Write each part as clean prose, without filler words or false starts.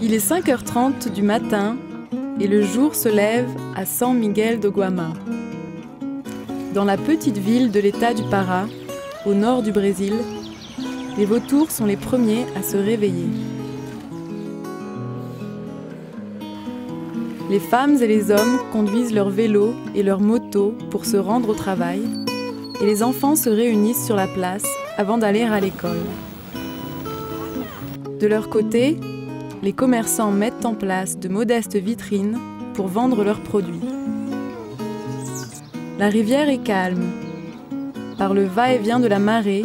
Il est 5h30 du matin et le jour se lève à San Miguel de Guamá. Dans la petite ville de l'État du Pará, au nord du Brésil, les vautours sont les premiers à se réveiller. Les femmes et les hommes conduisent leurs vélos et leurs motos pour se rendre au travail et les enfants se réunissent sur la place avant d'aller à l'école. De leur côté, les commerçants mettent en place de modestes vitrines pour vendre leurs produits. La rivière est calme. Par le va-et-vient de la marée,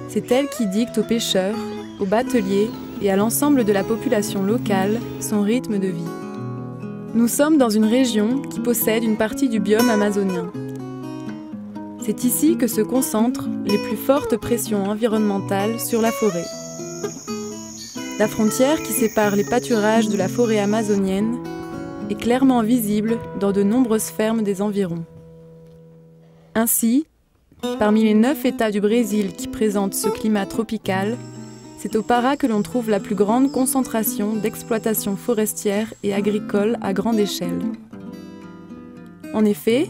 c'est elle qui dicte aux pêcheurs, aux bateliers et à l'ensemble de la population locale son rythme de vie. Nous sommes dans une région qui possède une partie du biome amazonien. C'est ici que se concentrent les plus fortes pressions environnementales sur la forêt. La frontière qui sépare les pâturages de la forêt amazonienne est clairement visible dans de nombreuses fermes des environs. Ainsi, parmi les 9 États du Brésil qui présentent ce climat tropical, c'est au Pará que l'on trouve la plus grande concentration d'exploitations forestières et agricoles à grande échelle. En effet,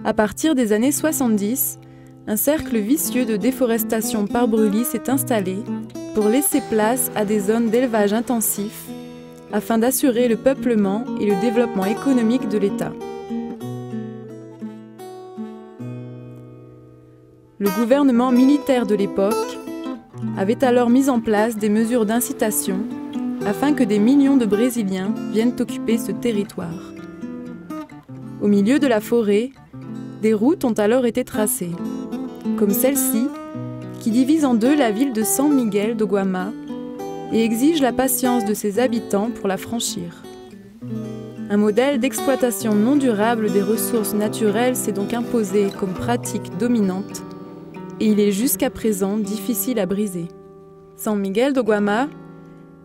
à partir des années 70, un cercle vicieux de déforestation par brûlis s'est installé pour laisser place à des zones d'élevage intensif afin d'assurer le peuplement et le développement économique de l'État. Le gouvernement militaire de l'époque avait alors mis en place des mesures d'incitation afin que des millions de Brésiliens viennent occuper ce territoire. Au milieu de la forêt, des routes ont alors été tracées, comme celle-ci, qui divise en deux la ville de San Miguel de Guamá et exige la patience de ses habitants pour la franchir. Un modèle d'exploitation non durable des ressources naturelles s'est donc imposé comme pratique dominante et il est jusqu'à présent difficile à briser. San Miguel de Guamá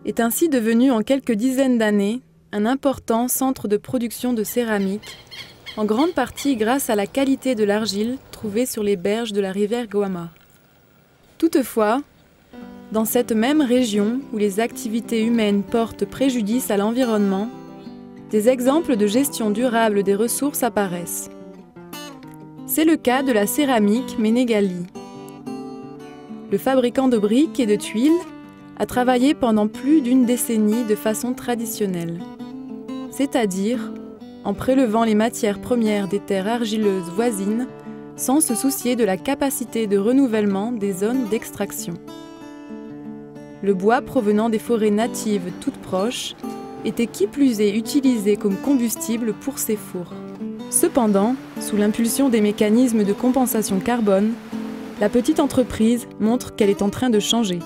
est ainsi devenu en quelques dizaines d'années un important centre de production de céramique, en grande partie grâce à la qualité de l'argile trouvée sur les berges de la rivière Guamá. Toutefois, dans cette même région où les activités humaines portent préjudice à l'environnement, des exemples de gestion durable des ressources apparaissent. C'est le cas de la céramique Menegali. Le fabricant de briques et de tuiles a travaillé pendant plus d'une décennie de façon traditionnelle, c'est-à-dire en prélevant les matières premières des terres argileuses voisines sans se soucier de la capacité de renouvellement des zones d'extraction. Le bois provenant des forêts natives toutes proches était qui plus est utilisé comme combustible pour ces fours. Cependant, sous l'impulsion des mécanismes de compensation carbone, la petite entreprise montre qu'elle est en train de changer.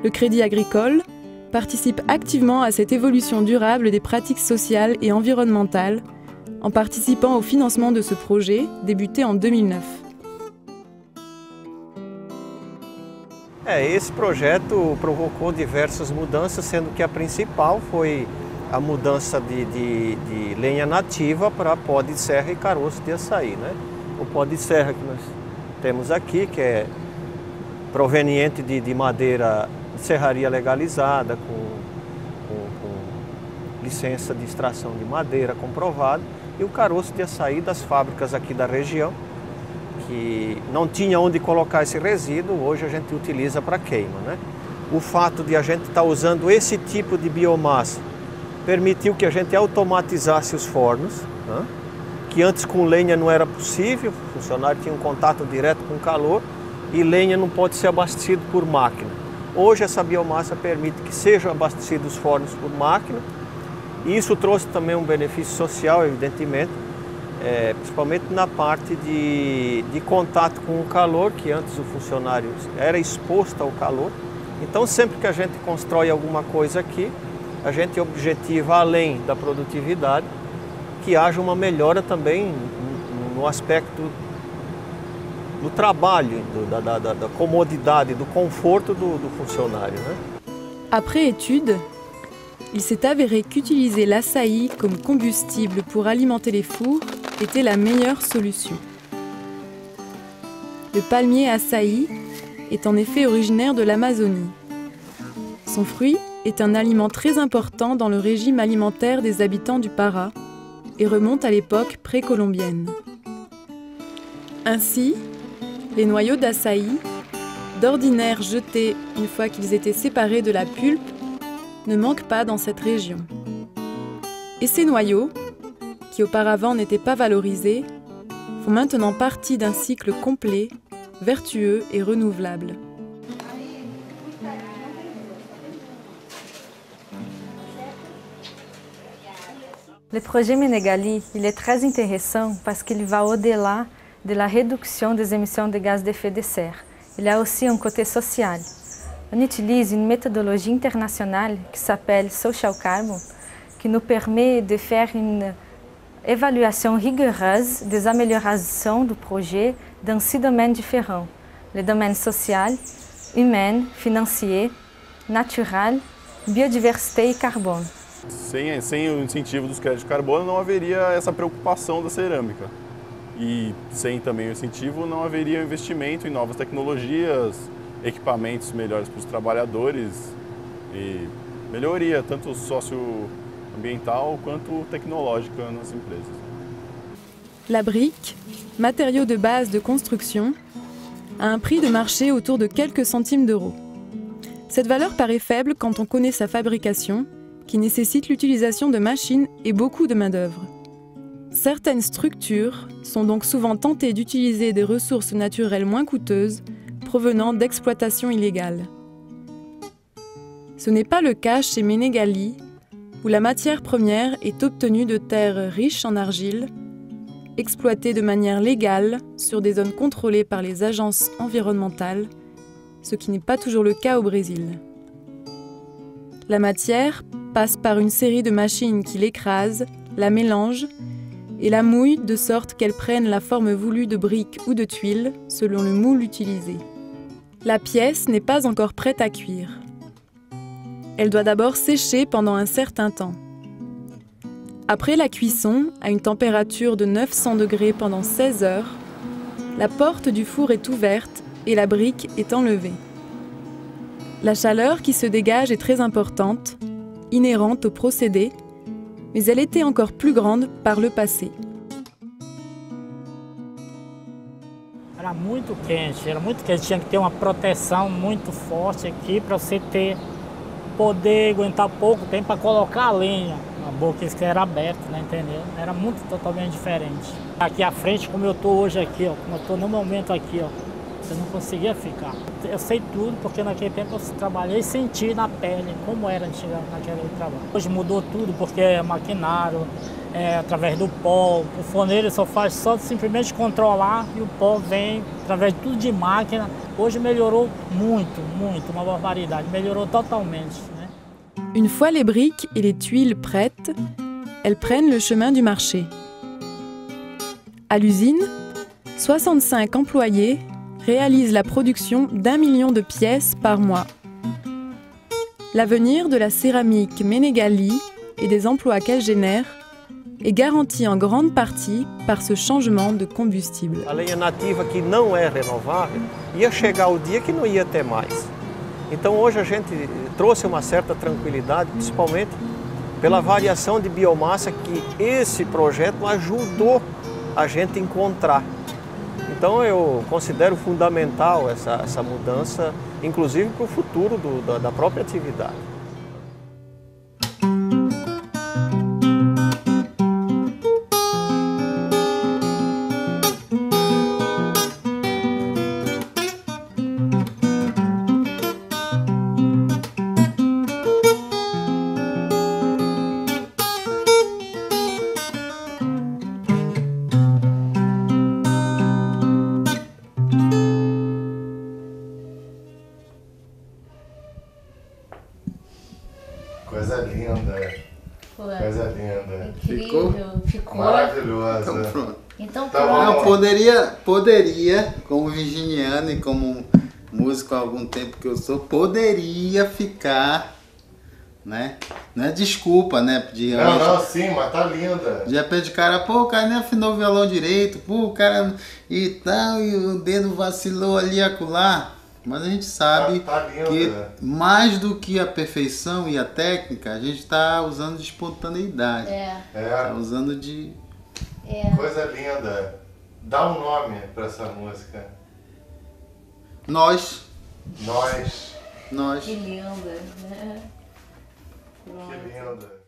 Le Crédit Agricole participe activement à cette évolution durable des pratiques sociales et environnementales en participant au financement de ce projet débuté en 2009. Esse projeto provocou diversas mudanças, sendo que a principal foi a mudança de lenha nativa para pó de serra e caroço de açaí, né? O pó de serra que nós temos aqui, que é proveniente de madeira de serraria legalizada, com licença de extração de madeira comprovada, e o caroço de açaí das fábricas aqui da região, que não tinha onde colocar esse resíduo, hoje a gente utiliza para queima, né? O fato de a gente estar usando esse tipo de biomassa permitiu que a gente automatizasse os fornos, né? Que antes com lenha não era possível, o funcionário tinha um contato direto com o calor e lenha não pode ser abastecido por máquina. Hoje essa biomassa permite que sejam abastecidos os fornos por máquina e isso trouxe também um benefício social, evidentemente, principalmente na parte de contato com o calor, que antes o funcionário era exposto ao calor. Então sempre que a gente constrói alguma coisa aqui, a gente objetiva, além da produtividade, que haja uma melhora também no aspecto do trabalho, da comodidade, do conforto do funcionário, né? Après étude, il s'est avéré qu'utiliser l'açaï comme combustible pour alimenter les fours était la meilleure solution. Le palmier açaï est en effet originaire de l'Amazonie. Son fruit est un aliment très important dans le régime alimentaire des habitants du Pará et remonte à l'époque précolombienne. Ainsi, les noyaux d'açaï, d'ordinaire jetés une fois qu'ils étaient séparés de la pulpe, ne manquent pas dans cette région. Et ces noyaux, qui auparavant n'étaient pas valorisés, font maintenant partie d'un cycle complet, vertueux et renouvelable. Le projet Menegali il est très intéressant parce qu'il va au-delà de la réduction des émissions de gaz à effet de serre. Il a aussi un côté social. On utilise une méthodologie internationale qui s'appelle Social Carbon, qui nous permet de faire une évaluation rigoureuse des améliorations du projet dans 6 domaines différents. Le domaine social, humain, financier, natural, biodiversité e carbono. Sem o incentivo dos créditos de carbono não haveria essa preocupação da cerâmica. E sem também o incentivo não haveria investimento em novas tecnologias, equipamentos melhores para os trabalhadores e melhoria tanto socioambiental quanto tecnológica nas empresas. La brique, matériau de base de construction, a un prix de marché autour de quelques centimes d'euros. Cette valeur paraît faible quand on connaît sa fabrication, qui nécessite l'utilisation de machines et beaucoup de main-d'œuvre. Certaines structures sont donc souvent tentées d'utiliser des ressources naturelles moins coûteuses provenant d'exploitations illégales. Ce n'est pas le cas chez Menegali, où la matière première est obtenue de terres riches en argile, exploitées de manière légale sur des zones contrôlées par les agences environnementales, ce qui n'est pas toujours le cas au Brésil. La matière passe par une série de machines qui l'écrasent, la mélangent et la mouillent de sorte qu'elle prenne la forme voulue de briques ou de tuiles selon le moule utilisé. La pièce n'est pas encore prête à cuire. Elle doit d'abord sécher pendant un certain temps. Après la cuisson, à une température de 900 degrés pendant 16 heures, la porte du four est ouverte et la brique est enlevée. La chaleur qui se dégage est très importante, inhérente au procédé, mais elle était encore plus grande par le passé. Era muito quente, tinha que ter uma proteção muito forte aqui para você poder aguentar pouco tempo para colocar a lenha. A boca que era aberta, né, entendeu? Era muito totalmente diferente. Aqui à frente, como eu estou hoje aqui, ó, como eu estou no momento aqui, ó, eu não conseguia ficar. Eu sei tudo porque naquele tempo eu trabalhei e senti na pele como era antigamente naquele trabalho. Hoje mudou tudo porque é maquinário, através do pó. O forneiro só faz só simplesmente controlar e o pó vem através de tudo de máquina. Hoje melhorou muito, uma barbaridade. Melhorou totalmente, né? Une fois les briques et les tuiles prêtes, elles prennent le chemin du marché. À l'usine, 65 employés réalise la production d'1 million de pièces par mois. L'avenir de la céramique Menegali et des emplois qu'elle génère est garanti en grande partie par ce changement de combustible. A lenha nativa que não é renovável, ia chegar o dia que não ia ter mais. Então hoje a gente trouxe uma certa tranquilidade, principalmente pela variação de biomassa que esse projeto ajudou a gente a encontrar. Então eu considero fundamental essa mudança, inclusive para o futuro da própria atividade. Coisa linda. Coisa linda. Ficou maravilhosa. Então pronto. Então pronto. Poderia, como virginiano e como músico há algum tempo que eu sou, poderia ficar, né? Não é desculpa, né? Não, sim, mas tá linda. De repente o cara, pô, o cara nem afinou o violão direito, pô, o cara e tal, e o dedo vacilou ali e acolá. Mas a gente sabe Tá linda. que mais do que a perfeição e a técnica, a gente está usando de espontaneidade. Tá usando de... Coisa linda. Dá um nome para essa música. Nós. Nós. Nós. Que linda. Que linda.